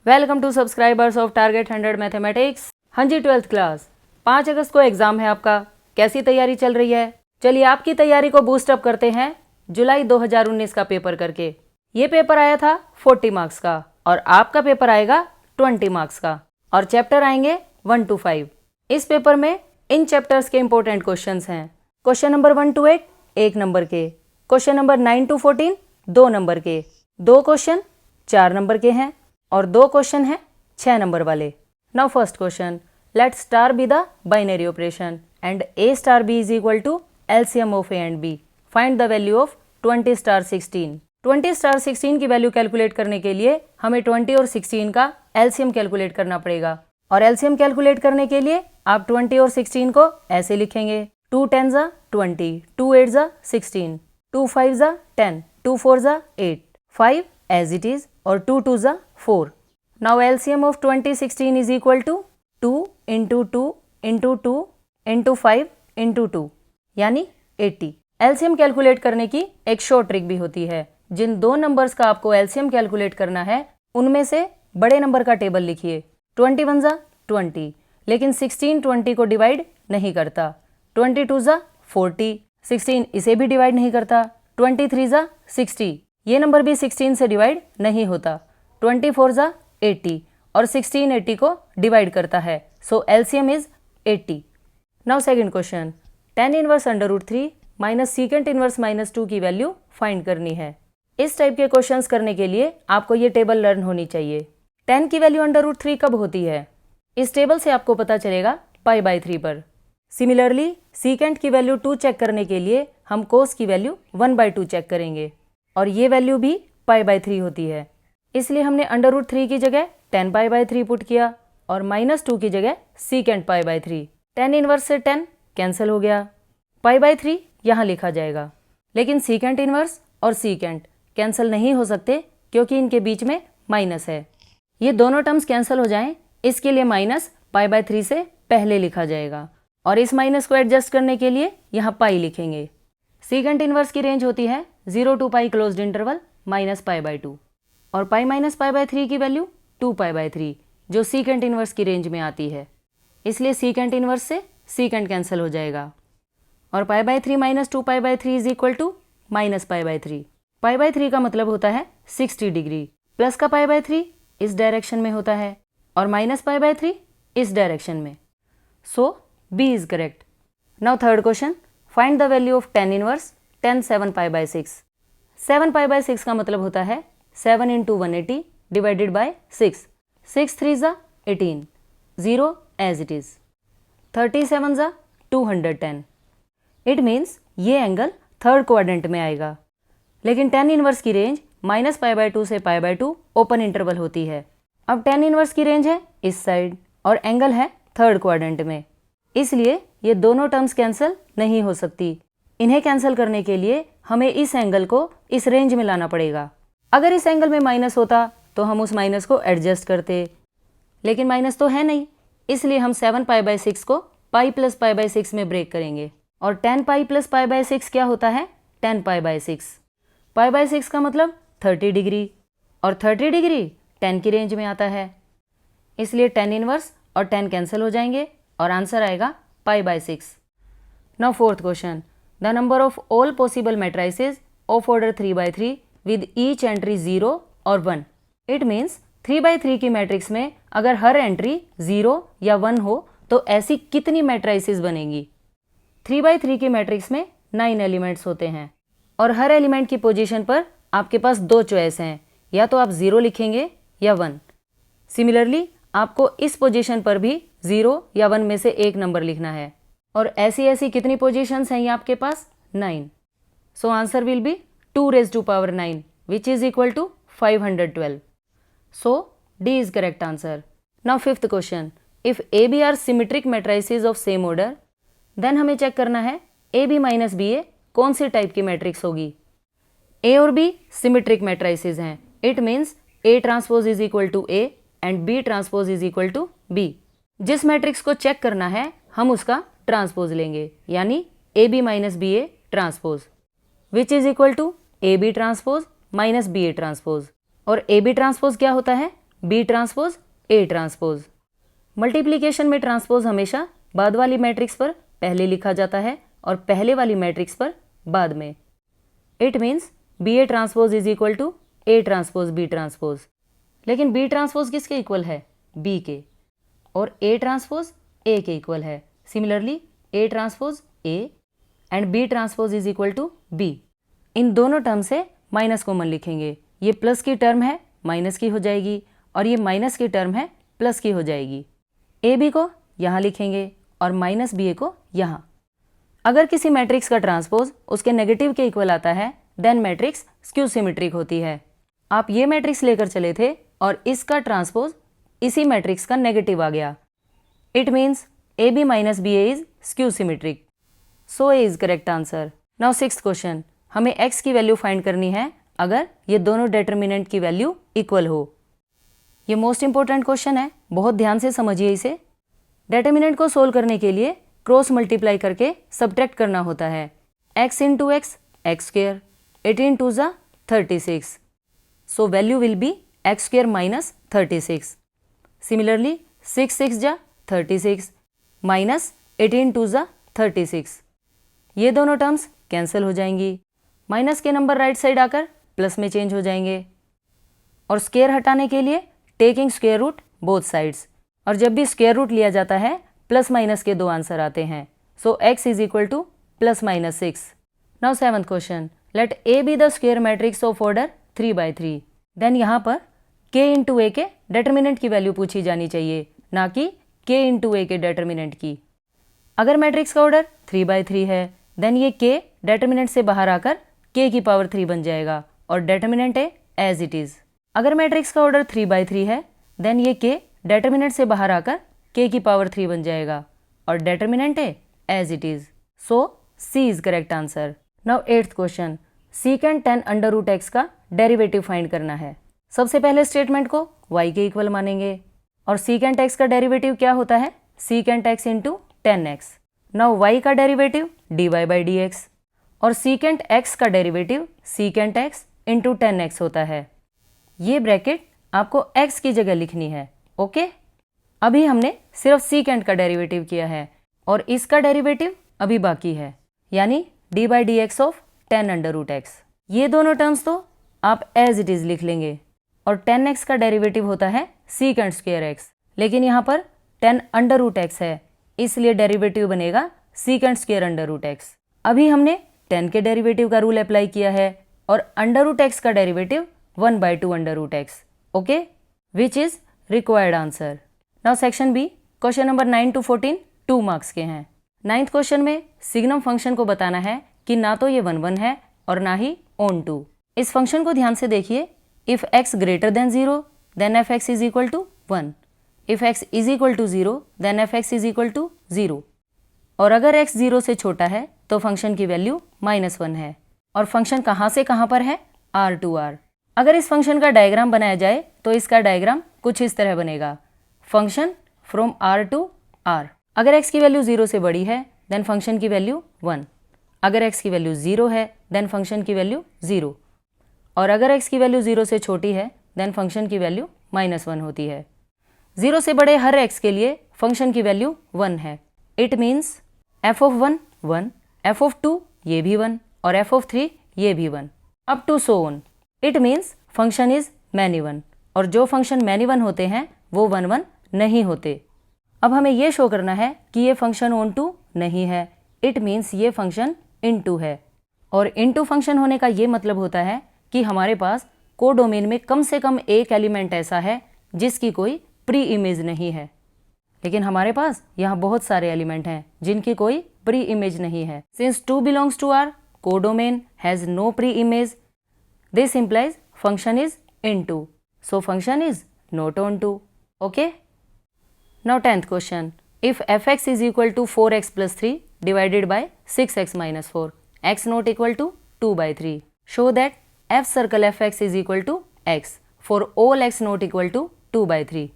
Welcome to subscribers of target 100 mathematics. हाँ जी, 12th class 5 अगस्त को एग्जाम है आपका। कैसी तैयारी चल रही है? चलिए आपकी तैयारी को बूस्ट अप करते हैं जुलाई 2019 का पेपर करके। ये पेपर आया था 40 मार्क्स का और आपका पेपर आएगा 20 मार्क्स का और चैप्टर आएंगे 1 to 5। इस पेपर में इन चैप्टर्स के इंपॉर्टेंट क्वेश्चंस हैं। क्वेश्चन नंबर 1 to 8 1 नंबर के, क्वेश्चन नंबर 9 to 14 2 नंबर के, 2 क्वेश्चन 4 नंबर के हैं और 2 क्वेश्चन हैं 6 नंबर वाले। Now first question, let star be the binary operation and a star b is equal to LCM of a and b। Find the value of 20 star 16। 20 star 16 की value calculate करने के लिए हमें 20 और 16 का LCM calculate करना पड़ेगा और एलसीएम कैलकुलेट करने के लिए आप 20 और 16 को ऐसे लिखेंगे, 2 10 जा 20, 2 8 जा 16, 2 5 जा 10, 2 4 जा 8, 5 as it is और 2 2 जा 4। Now LCM of 2016 is equal to 2 into 2 into 2 into 5 into 2 यानी 80। LCM कैलकुलेट करने की एक शॉर्ट ट्रिक भी होती है। जिन दो नंबर्स का आपको LCM कैलकुलेट करना है उनमें से बड़े नंबर का टेबल लिखिए। 21 जा 20, लेकिन 16 20 को डिवाइड नहीं करता। 22 जा 40, 16 इसे भी डिवाइड नहीं करता। 23 जा 60, ये नंबर भी 16 से डिवाइड नहीं होता। 24 जा 80 और 16 80 को डिवाइड करता है। So LCM is 80। Now second question, tan inverse under root 3 minus secant inverse minus 2 की वैल्यू फाइंड करनी है। इस टाइप के क्वेश्चंस करने के लिए आपको ये टेबल लर्न होनी चाहिए। tan की वैल्यू अंडर रूट 3 कब होती है? इस टेबल से आपको पता चलेगा π/3 पर। सिमिलरली सीकेंट की वैल्यू 2 चेक करने के लिए हम कोस की वैल्यू 1/2 चेक करेंगे और ये वैल्यू भी π/3 होती है। इसलिए हमने अंडर रूट 3 की जगह tan π/3 पुट किया और -2 की जगह सीकेंट π/3। tan इनवर्स से tan कैंसिल हो गया, π/3 यहाँ लिखा जाएगा, लेकिन सीकेंट इनवर्स और सीकेंट कैंसिल नहीं हो सकते क्योंकि इनके बीच में माइनस है। ये दोनों टर्म्स कैंसिल हो जाएं, इसके लिए माइनस π/3 से पहले लिखा जाएगा और इस माइनस को एडजस्ट करने के लिए यहाँ पाई लिखेंगे। सीकेंट इनवर्स की रेंज होती है 0 to π क्लोज्ड इंटरवल -π/2 और π माइनस π/3 की वैल्यू 2π/3 जो सीकेंट इनवर्स की रेंज में आती है। इसलिए सीकेंट इनवर्स से सीकेंट कैंसिल हो जाएगा और π/3 माइनस 2π/3 इज इक्वल टू -π/3। π/3 का मतलब होता है 60 डिग्री, प्लस का π/3 इस डायरेक्शन में होता है और माइनस π/3 इस डायरेक्शन में। So B is correct. Now third question, find the value of tan inverse tan 7π/6। 7π/6 का मतलब होता है 7 into 180 डिवाइडेड बाय 6। 6 3 जा 18, 0 एज इट इज। 37 जा 210। इट मीन्स ये एंगल थर्ड क्वाड्रेंट में आएगा, लेकिन tan इनवर्स की रेंज -π/2 से π/2 ओपन इंटरवल होती है। अब tan इनवर्स की रेंज है इस साइड और एंगल है थर्ड क्वाड्रेंट में, इसलिए ये दोनों टर्म्स कैंसिल नहीं हो सकती। इन्हें कैंसिल करने के लिए हमें इस एंगल को इस रेंज में लाना पड़ेगा। अगर इस एंगल में माइनस होता तो हम उस माइनस को एडजस्ट करते, लेकिन माइनस तो है नहीं, इसलिए हम 7π/6 को π + π/6 में ब्रेक करेंगे और tan π + π/6 क्या होता है? tan π/6। π/6 का मतलब 30 डिग्री और 30 डिग्री tan की रेंज में आता है, इसलिए tan इनवर्स और tan कैंसिल हो जाएंगे और आंसर आएगा π/6। Now fourth question, the number of all possible matrices of order 3/3 with each entry 0 और 1। इट मीन्स 3/3 की मैट्रिक्स में अगर हर एंट्री 0 या 1 हो तो ऐसी कितनी मैट्रिसेस बनेंगी? 3/3 की मैट्रिक्स में 9 एलिमेंट्स होते हैं और हर एलिमेंट की पोजीशन पर आपके पास 2 चॉइस हैं, या तो आप 0 लिखेंगे या 1। सिमिलरली आपको इस पोजीशन पर भी 0 या 1 में से एक नंबर लिखना है और ऐसी कितनी पोजीशंस हैं ये आपके पास? 9। So answer will be 2⁹ which is equal to 512. So D is correct answer. Now fifth question, if AB are symmetric matrices of same order, then हमें चेक करना है AB minus BA कौन सी टाइप की matrix होगी। A और B symmetric matrices हैं, it means A transpose is equal to A and B transpose is equal to B। जिस मैट्रिक्स को चेक करना है हम उसका ट्रांसपोज लेंगे, यानी AB minus BA transpose, which is equal to AB transpose minus BA transpose. और AB transpose क्या होता है? B transpose A transpose. Multiplication में ट्रांसपोज हमेशा बाद वाली मैट्रिक्स पर पहले लिखा जाता है और पहले वाली मैट्रिक्स पर बाद में। It means B A transpose is equal to A transpose B transpose. लेकिन बी ट्रांसपोज किसके इक्वल है? बी के। और ए ट्रांसपोज ए के इक्वल है। Similarly A transpose A and B transpose is equal to B. इन दोनों term से माइनस कॉमन लिखेंगे। ये प्लस की टर्म है माइनस की हो जाएगी और ये माइनस की टर्म है प्लस की हो जाएगी। ए बी को यहाँ लिखेंगे और माइनस बी ए को यहाँ। अगर किसी मैट्रिक्स का ट्रांसपोज उसके नेगेटिव के इक्वल आता है देन मैट्रिक्स स्क्यू सिमेट्रिक होती है। आप ये मैट्रिक्स लेकर चले थे और इसका ट्रांसपोज इसी मैट्रिक्स का नेगेटिव आ गया। It means A B minus B A is skew symmetric. So A is correct answer. Now sixth question, हमें x की वैल्यू फाइंड करनी है अगर ये दोनों डिटर्मिनेंट की वैल्यू इक्वल हो। ये मोस्ट इंपॉर्टेंट क्वेश्चन है, बहुत ध्यान से समझिए इसे। डिटर्मिनेंट को सोल्व करने के लिए क्रॉस मल्टीप्लाई करके सब्ट्रैक्ट करना होता है। x into x x square, 18 टू ज़ा 36, so value will be x square minus 36। Similarly 6 6 जा 36 माइनस 18 टू ज़ा 36, ये दोनों टर्म्स कैंसिल हो जाएंगी। माइनस के नंबर राइट साइड आकर प्लस में चेंज हो जाएंगे। और स्क्वायर हटाने के लिए taking square root both sides, और जब भी स्क्वायर रूट लिया जाता है प्लस माइनस के दो आंसर आते हैं। So x is equal to plus minus 6। Now seventh question, let A be the square matrix of order 3/3। Then यहाँ पर k इंटू ए के डिटर्मिनेंट की वैल्यू पूछी जानी चाहिए, ना कि k इंटू ए के डिटर्मिनेंट की। अगर मैट्रिक्स का ऑर्डर 3/3 है देन ये k डिटर्मिनेंट से बाहर आकर k की पावर 3 बन जाएगा और डिटर्मिनेंट है एज इट इज। अगर मैट्रिक्स का ऑर्डर 3/3 है देन ये k डिटर्मिनेंट से बाहर आकर k की पावर 3 बन जाएगा और डिटर्मिनेंट है as it is. So C is correct answer. Now eighth question, secant tan under root x का डेरिवेटिव फाइंड करना है। सबसे पहले स्टेटमेंट को y के इक्वल मानेंगे और सीकेंट x का डेरिवेटिव क्या होता है? Secant x into tan x। Now y का डेरिवेटिव dy/dx और सीकेंट x का derivative secant x into tan x होता है। ये ब्रैकेट आपको x की जगह लिखनी है, ओके? अभी हमने सिर्फ सीकेंट का डेरिवेटिव किया है और इसका डेरिवेटिव अभी बाकी है, यानी dy/dx of tan under root x। ये दोनों टर्म्स तो आप एज इट इज लिख लेंगे और tan x का डेरिवेटिव होता है सीकेंट स्क्वायर x, लेकिन यहाँ पर tan अंडर रूट x है इसलिए डेरिवेटिव बनेगा secant square under root x। अभी हमने tan के डेरिवेटिव का रूल अप्लाई किया है और अंडर रूट x का derivative 1/2 under root x, okay, which is required answer. Now section B, question number 9 to 14 2 marks के हैं। 9th क्वेश्चन में सिग्नम फंक्शन को बताना है कि ना तो ये 1 है और ना ही ऑन टू। इस फंक्शन को ध्यान से देखिए। If x greater than 0 then fx is equal to 1, if x is equal to 0 then fx is equal to 0, और अगर x 0 से छोटा है तो फंक्शन की वैल्यू -1 है। और फंक्शन कहाँ से कहाँ पर है? R to R। अगर इस फंक्शन का डायग्राम बनाया जाए तो इसका डायग्राम कुछ इस तरह बनेगा, function from R to R। अगर x की वैल्यू 0 से बड़ी है देन फंक्शन की वैल्यू 1, अगर x की वैल्यू 0 है देन फंक्शन की वैल्यू 0, और अगर x की वैल्यू 0 से छोटी है देन फंक्शन की वैल्यू -1 होती है। 0 से बड़े हर x के लिए फंक्शन की वैल्यू 1 है। It means f of 1 1, f of 2 ये भी 1 और f of 3 ये भी 1, up to so on. It means function is many 1, और जो फंक्शन मैनी 1 होते हैं वो 1 1 नहीं होते। अब हमें ये शो करना है कि ये फंक्शन ऑन टू नहीं है। इट मीन्स ये फंक्शन इनटू है, और इनटू फंक्शन होने का ये मतलब होता है कि हमारे पास कोडोमेन में कम से कम एक एलिमेंट ऐसा है जिसकी कोई प्री इमेज नहीं है, लेकिन हमारे पास यहाँ बहुत सारे एलिमेंट हैं जिनकी कोई प्री इमेज नहीं है। Since 2 belongs to R codomain has no pre image, this implies function is into, so function is not onto, okay? Now 10th question, if fx is equal to 4x plus 3 divided by 6x minus 4, x not equal to 2/3, show that f circle fx is equal to x for all x not equal to 2/3.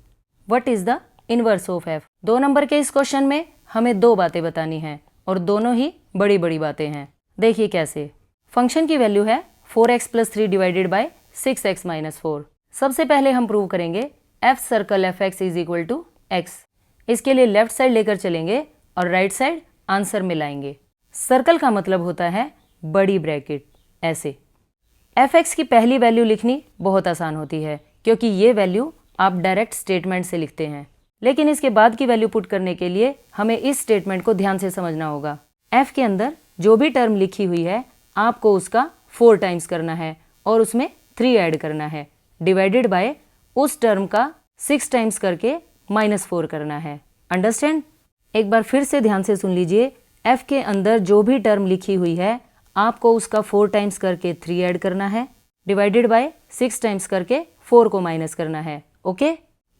What is the inverse of f? 2 number के इस question में हमें 2 बातें बतानी हैं और दोनों ही बड़ी बड़ी बातें हैं। देखिए कैसे। फंक्शन की वैल्यू है 4x plus 3 divided by 6x minus 4। सबसे पहले हम प्रूव करेंगे F circle F x is equal to x. इसके लिए लेफ्ट साइड लेकर चलेंगे और राइट साइड आंसर में लाएंगे। सर्कल का मतलब होता है बड़ी ब्रैकेट, ऐसे। एफ एक्स की पहली वैल्यू लिखनी बहुत आसान होती है क्योंकि ये वैल्यू आप डायरेक्ट स्टेटमेंट से लिखते हैं, लेकिन इसके बाद की वैल्यू पुट करने के लिए हमें इस स्टेटमेंट को ध्यान से समझना होगा। एफ के अंदर जो भी टर्म लिखी हुई है आपको उसका 4 टाइम्स करना है और उसमें 3 ऐड करना है, डिवाइडेड बाय उस टर्म का 6 टाइम्स करके -4 करना है। अंडरस्टैंड? एक बार फिर से ध्यान से सुन लीजिए। एफ के अंदर जो भी टर्म लिखी हुई है आपको उसका 4 टाइम्स करके 3 ऐड करना है, डिवाइडेड बाय 6 टाइम्स करके 4 को माइनस करना है। ओके?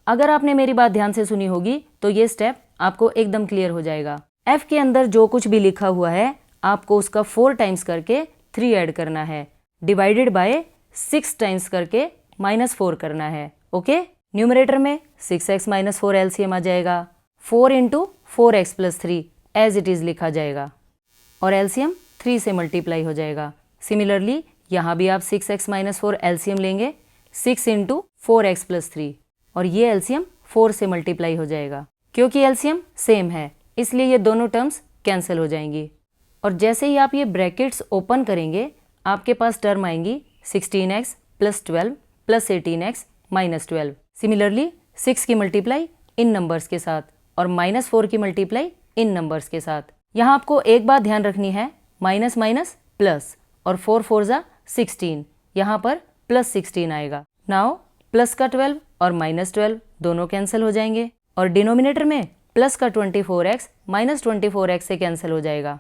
अगर आपने मेरी बात ध्यान से सुनी होगी तो ये स्टेप आपको एकदम क्लियर हो जाएगा। एफ के अंदर जो कुछ भी लिखा हुआ है आपको उसका 4 टाइम्स करके 3 ऐड करना है, डिवाइडेड बाय 6 टाइम्स करके -4 करना है। ओके? न्यूमरेटर में 6x - 4 एलसीएम आ जाएगा, 4 × 4x + 3 एज इट इज़ लिखा जाएगा और एलसीएम 3 से मल्टीप्लाई हो जाएगा। सिमिलरली यहाँ भी आप 6x - 4 एलसीएम लेंगे, 6 × 4x + 3 और ये एलसीएम 4 से मल्टीप्लाई हो जाएगा। क्योंकि एलसीएम सेम है इसलिए ये दोनों टर्म्स कैंसिल हो जाएंगी और जैसे ही आप ये ब्रैकेट्स ओपन करेंगे आपके पास टर्म आएंगी 16x + 12 + 18x - 12। सिमिलरली 6 की मल्टीप्लाई इन नंबर्स के साथ और -4 की मल्टीप्लाई इन नंबर्स के साथ। यहाँ आपको एक बात ध्यान रखनी है, माइनस माइनस प्लस और 4 4 ज़ा 16, यहाँ पर +16 आएगा। नाउ प्लस का 12 और -12 दोनों कैंसिल हो जाएंगे और डिनोमिनेटर में प्लस का 24x -24x से कैंसिल हो जाएगा।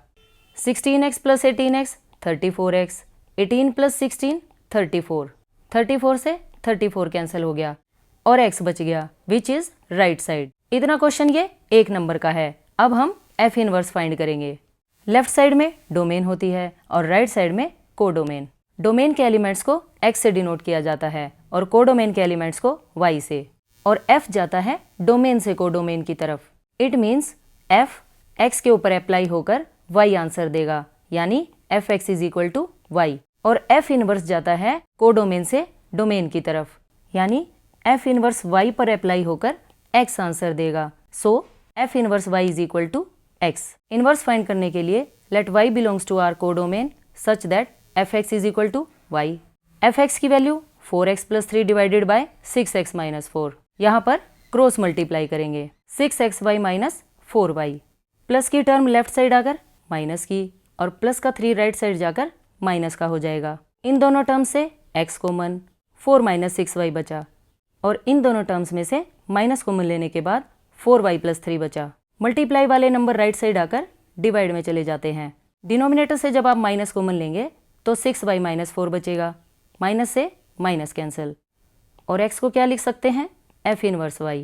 16x + 18x 34x, 18 + 16 34, 34 से 34 कैंसिल हो गया और x बच गया विच इज राइट साइड। इतना क्वेश्चन ये 1 नंबर का है। अब हम एफ इनवर्स फाइंड करेंगे। लेफ्ट साइड में डोमेन होती है और राइट साइड में कोडोमेन। डोमेन के एलिमेंट्स को x से डिनोट किया जाता है और कोडोमेन के एलिमेंट्स को y से, और f जाता है डोमेन से कोडोमेन की तरफ। इट मीन्स f x के ऊपर अप्लाई होकर y आंसर देगा, यानी fx = y, और f इनवर्स जाता है कोडोमेन से डोमेन की तरफ, यानी f इनवर्स y पर अप्लाई होकर x आंसर देगा। So f inverse y = x। Inverse find करने के लिए let y belongs to R codomain such that fx = y। fx की value 4x + 3 divided by 6x - 4। यहाँ पर क्रॉस मल्टीप्लाई करेंगे, 6xy - 4y। प्लस की टर्म लेफ्ट साइड आकर minus की और प्लस का 3 राइट साइड जाकर माइनस का हो जाएगा। इन दोनों टर्म से x कॉमन, 4 - 6y बचा और इन दोनों टर्म्स में से माइनस कॉमन लेने के बाद 4y + 3 बचा। मल्टीप्लाई वाले नंबर राइट साइड आकर डिवाइड में चले जाते हैं। डिनोमिनेटर से जब आप माइनस कॉमन लेंगे तो 6y - 4 बचेगा, माइनस से माइनस कैंसिल, और x को क्या लिख सकते हैं, f इनवर्स y।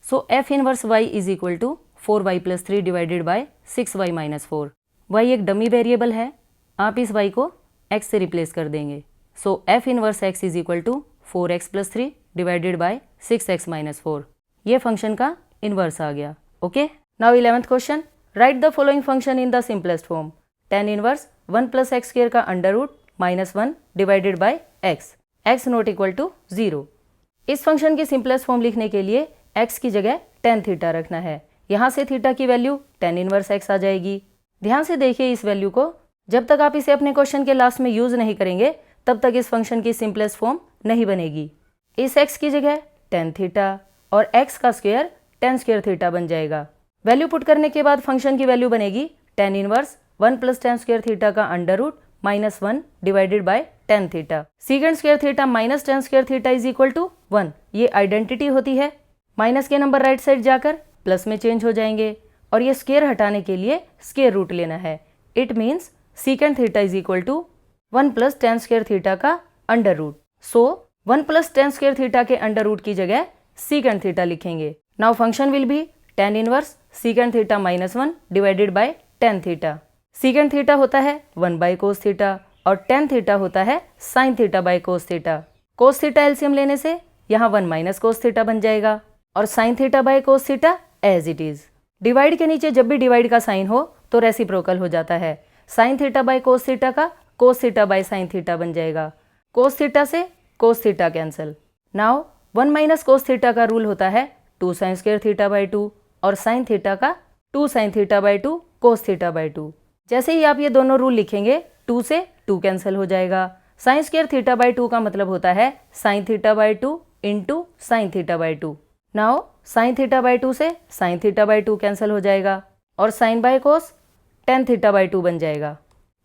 सो f inverse y = 4y + 3 divided bye 6y - 4। y एक डमी वेरिएबल है, आप इस y को x से रिप्लेस कर देंगे। So f inverse x = 4x + 3 divided by 6x - 4। ये फंक्शन का इनवर्स आ गया। Okay? Now 11th question, write the following function in the simplest form. tan inverse 1 + x² का under root -1 divided by x not equal to 0। इस function की simplest form लिखने के लिए x की जगह tan थीटा रखना है। यहाँ से थीटा की वैल्यू tan इनवर्स x आ जाएगी। ध्यान से देखिए इस वैल्यू को, जब तक आप इसे अपने क्वेश्चन के लास्ट में यूज नहीं करेंगे तब तक इस फंक्शन की सिंपलेस्ट फॉर्म नहीं बनेगी। इस x की जगह tan थीटा और x का स्क्वायर tan स्क्वायर थीटा बन जाएगा। वैल्यू पुट करने के बाद फंक्शन की वैल्यू बनेगी tan inverse 1 + tan square theta का under root -1 divided by tan theta. Secant square theta minus tan square theta = 1। ये आइडेंटिटी होती है। माइनस के नंबर राइट साइड जाकर प्लस में चेंज हो जाएंगे और ये स्क्वायर हटाने के लिए स्क्वायर रूट लेना है। It means secant theta = 1 + tan square theta का अंडर रूट। सो 1 + tan स्क्वायर थीटा के अंडर रूट की जगह सीकेंड थीटा लिखेंगे। Now function will be tan inverse secant theta -1 divided by tan theta. Secant theta होता है 1/cos theta और tan theta होता है sin theta by cos theta. cos theta LCM लेने से यहाँ 1 - cos थीटा बन जाएगा और sin theta by cos theta as it is. Divide के नीचे जब भी डिवाइड का साइन हो तो रेसिप्रोकल हो जाता है। sin theta by cos theta का cos theta by sin theta बन जाएगा। cos थीटा से cos theta cancel. Now 1 minus cos theta का रूल होता है 2 साइन स्क्वायर थीटा बाई 2 और साइन थीटा का 2 sine theta by 2 cos theta by 2। जैसे ही आप ये दोनों रूल लिखेंगे 2 से 2 कैंसिल हो जाएगा। साइन स्क्वायर थीटा बाई 2 का मतलब होता है sine theta by 2 into sine theta by 2। Now sine theta by 2 से साइन थीटा बाई 2 कैंसिल हो जाएगा और sine by cos tan theta by 2 बन जाएगा।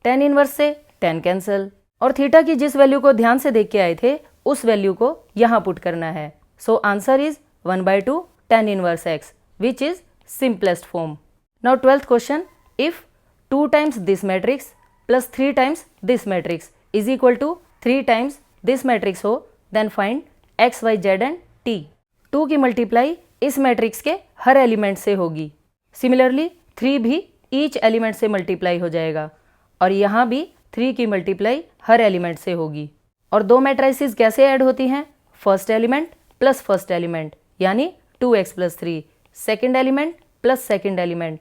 टेन इनवर्स से टेन कैंसिल और थीटा की जिस वैल्यू को ध्यान से देख के आए थे उस वैल्यू को यहाँ पुट करना है। So answer is 1/2 tan inverse x which is simplest form. Now 12th question, if 2 times this matrix plus 3 times this matrix is equal to 3 times this matrix हो then find x, y, z and t. 2 की multiply इस matrix के हर element से होगी। Similarly 3 भी each element से multiply हो जाएगा और यहाँ भी 3 की मल्टीप्लाई हर एलिमेंट से होगी। और दो मैट्रिसेस कैसे ऐड होती हैं? First element plus first element यानी 2x plus 3, second element plus second element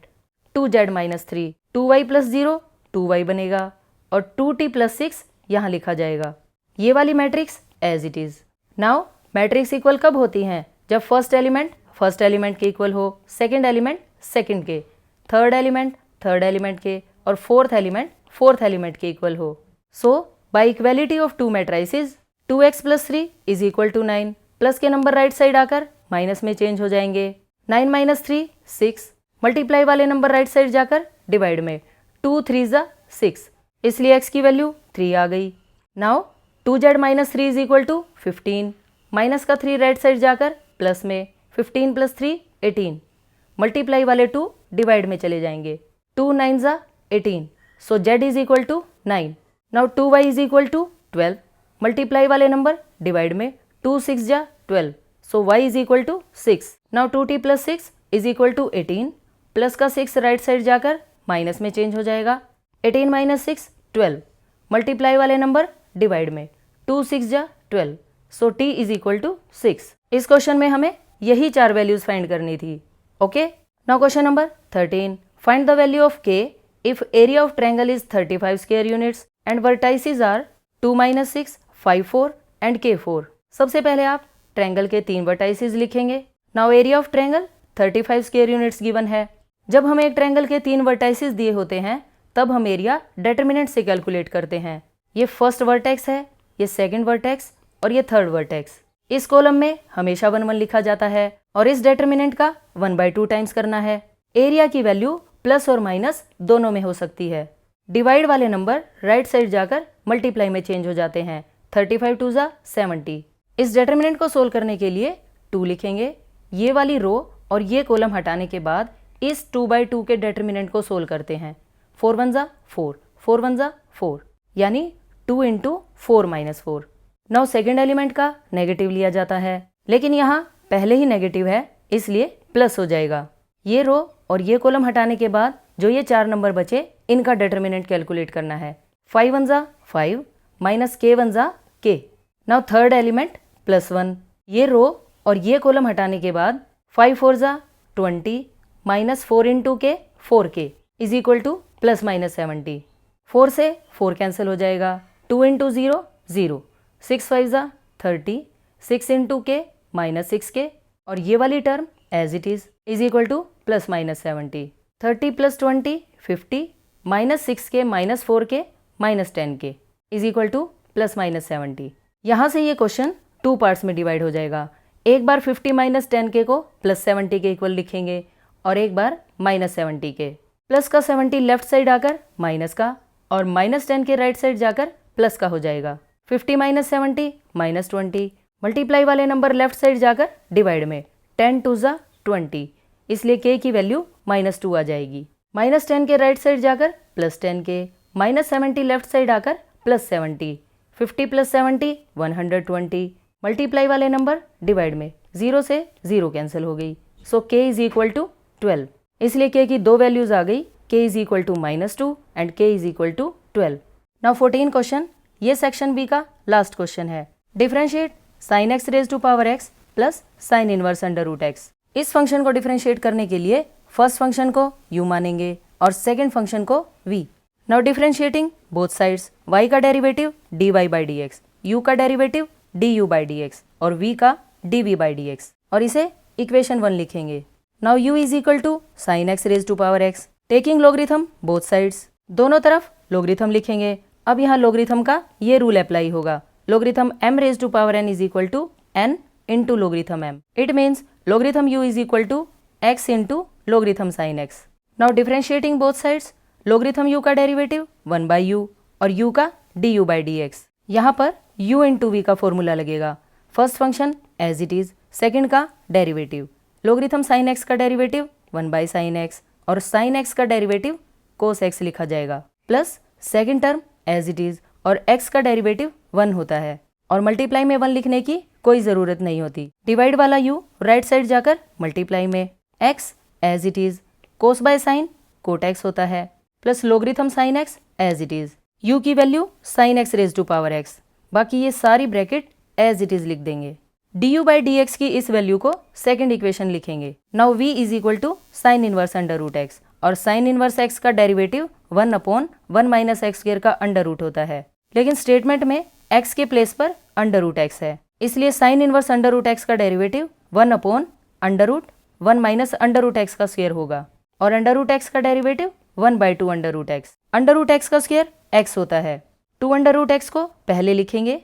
2z minus 3, 2y plus 0 2y बनेगा और 2t प्लस 6 यहाँ लिखा जाएगा। ये वाली matrix as it is. Now matrix equal कब होती हैं? जब फर्स्ट एलिमेंट के इक्वल हो, सेकेंड एलिमेंट सेकेंड के, थर्ड एलिमेंट के और फोर्थ एलिमेंट के इक्वल हो। So by equality of two matrices 2x plus 3 is equal to 9। Plus के नंबर राइट साइड आकर माइनस में चेंज हो जाएंगे। 9 माइनस 3 6, मल्टीप्लाई वाले नंबर राइट साइड जाकर डिवाइड में 2 3 ज़ा 6, इसलिए x की वैल्यू 3 आ गई। Now 2z minus 3 is equal to 15, minus का 3 राइट साइड जाकर प्लस में 15 प्लस 3 18, मल्टीप्लाई वाले 2 डिवाइड में चले जाएंगे 2 9 ज़ा 18, so z is equal to 9। Now 2y is equal to 12, multiply वाले नंबर डिवाइड में 2 6 ज़ा 12, so y is equal to 6। Now 2t plus 6 is equal to 18, plus का 6 राइट साइड जाकर माइनस में चेंज हो जाएगा 18 माइनस 6 12, मल्टीप्लाई वाले number divide में 2 6 ज़ा 12, so t is equal to 6। इस क्वेश्चन में हमें यही 4 वैल्यूज फाइंड करनी थी। Okay, now question number 13, find the value of k if area of triangle is 35 square units and vertices are 2 minus 6 5 4 and k4। सबसे पहले आप ट्रायंगल के 3 वर्टाइसेस लिखेंगे। Now area of triangle 35 square units given है। जब हमें एक triangle के 3 वर्टाइसेस दिए होते हैं तब हम एरिया डिटरमिनेंट से कैलकुलेट करते हैं। ये फर्स्ट वर्टेक्स है, ये सेकंड वर्टेक्स और ये थर्ड वर्टेक्स। इस कॉलम में हमेशा 1 1 लिखा जाता है और इस डिटरमिनेंट का 1/2 टाइम्स करना है। एरिया की वैल्यू प्लस और माइनस दोनों में हो सकती है। डिवाइड वाले नंबर राइट साइड जाकर मल्टीप्लाई में चेंज हो जाते हैं 35 2 ज़ा 70। इस डिटरमिनेंट को सोल्व करने के लिए 2 लिखेंगे। ये वाली रो और ये कॉलम हटाने के बाद इस 2/2 के डिटरमिनेंट को सोल्व करते हैं। 4 1 ज़ा 4, 4 1 ज़ा 4 यानी 2 into 4 minus 4। Now second element का नेगेटिव लिया जाता है, लेकिन यहाँ पहले ही नेगेटिव है इसलिए प्लस हो जाएगा। ये रो और ये कॉलम हटाने के बाद जो ये 4 नंबर बचे इनका डिटरमिनेंट कैलकुलेट करना है। 5 1 ज़ा 5 माइनस k 1 ज़ा k। नाउ थर्ड एलिमेंट +1, ये रो और ये कॉलम हटाने के बाद 5 4 ज़ा 20 माइनस 4 इंटू के 4k is equal to plus minus 70। 4 से 4 कैंसिल हो जाएगा, 2 इंटू 0 0, 6 5 ज़ा 30, 6 इंटू के माइनस 6k और ये वाली term as it is equal to plus minus 70। 30 plus 20 50 minus 6k minus 4k minus 10k is equal to plus minus 70। यहाँ से ये क्वेश्चन 2 पार्ट्स में डिवाइड हो जाएगा। एक बार 50 माइनस 10k को प्लस 70 के इक्वल लिखेंगे और एक बार माइनस 70 के। प्लस का 70 लेफ्ट साइड आकर माइनस का और माइनस 10 के राइट साइड जाकर प्लस का हो जाएगा। 50 माइनस 70 माइनस 20, मल्टीप्लाई वाले नंबर लेफ्ट साइड जाकर डिवाइड में 10 2 ज़ा 20, इसलिए k की वैल्यू -2 आ जाएगी। माइनस 10 के राइट साइड जाकर plus 10k, minus 70 left side आकर प्लस 70, 50 प्लस 70 120, मल्टीप्लाई वाले नंबर डिवाइड में 0 से 0 कैंसिल हो गई, so k is equal to 12। इसलिए k की 2 वैल्यूज आ गई, k is equal to -2 and k is equal to 12। Now 14 question, ये सेक्शन बी का लास्ट क्वेश्चन है। Differentiate sin x raise to power x plus sine inverse under root x। इस function को differentiate करने के लिए फर्स्ट फंक्शन को u मानेंगे और सेकंड फंक्शन को v। Now differentiating both sides, y का derivative dy by dx, u का डेरिवेटिव du बाई dx और v का डी बाई डी एक्स और इसे इक्वेशन 1 लिखेंगे। Now u is equal to sine x raise to power x, taking logarithm both sides, दोनों तरफ logarithm लिखेंगे। अब यहाँ लॉगरिथम का ये रूल अप्लाई होगा, logarithm m raise to power n is equal to n into logarithm m। It means logarithm u is equal to x into logarithm sine x। Now differentiating both sides, logarithm u का derivative 1 by u और u का du by dx। यहाँ पर u into v का formula लगेगा, first function as it is, second का derivative, logarithm sine x का derivative 1 by sine x और साइन x का डेरिवेटिव कोस x लिखा जाएगा, plus second term as it is और x का डेरिवेटिव 1 होता है और मल्टीप्लाई में 1 लिखने की कोई ज़रूरत नहीं होती। डिवाइड वाला u राइट साइड जाकर मल्टीप्लाई में, x as it is, cos by sine cot x होता है, plus logarithm sine x as it is, u की value sine x raise to power x, बाकी ये सारी ब्रैकेट एज इट इज लिख देंगे। du बाई dx की इस वैल्यू को सेकेंड इक्वेशन लिखेंगे। Now v is equal to sine inverse under root x और साइन इनवर्स x का derivative 1 upon 1 minus x square का अंडर रूट होता है, लेकिन स्टेटमेंट में x के प्लेस पर अंडर रूट x है, इसलिए sine inverse under root x का derivative 1 upon under root 1 minus under root x का स्क्वायर होगा और अंडर रूट x का derivative 1 by 2 under root x। Under root x का स्क्वायर x होता है, 2 अंडर रूट x को पहले लिखेंगे।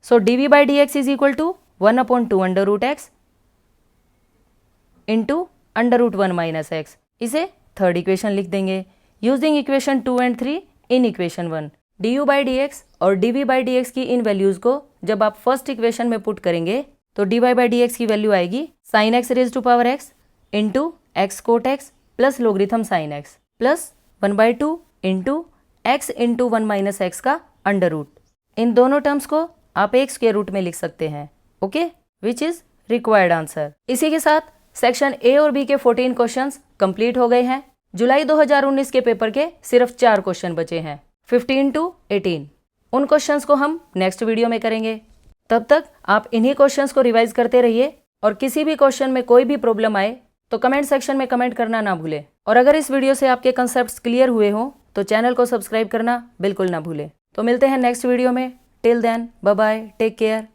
So d by d x is equal to 1 upon 2 under root x into under root 1 minus x, इसे third equation लिख देंगे using equation 2 and 3 in equation 1। D u by d x और d v by d x की इन values को जब आप first equation में पुट करेंगे तो d y by d x की वैल्यू आएगी sine x raise to power x into x cot x plus logarithm sine x plus 1 by 2 into x into 1 minus x का under root. इन दोनों terms को आप एक स्क्वायर रूट में लिख सकते हैं, okay, which is required answer. इसी के साथ सेक्शन ए और बी के 14 क्वेश्चंस कंप्लीट हो गए हैं। जुलाई 2019 के पेपर के सिर्फ 4 क्वेश्चन बचे हैं, 15 टू 18। उन क्वेश्चंस को हम नेक्स्ट वीडियो में करेंगे। तब तक आप इन्हीं क्वेश्चंस को रिवाइज करते रहिए और किसी भी क्वेश्चन में कोई भी प्रॉब्लम आए तो कमेंट सेक्शन में कमेंट करना ना भूलें। और अगर इस वीडियो से आपके कंसेप्ट्स क्लियर हुए हों तो चैनल को सब्सक्राइब करना बिल्कुल ना भूलें। तो मिलते हैं नेक्स्ट वीडियो में। Till then, bye bye, take care.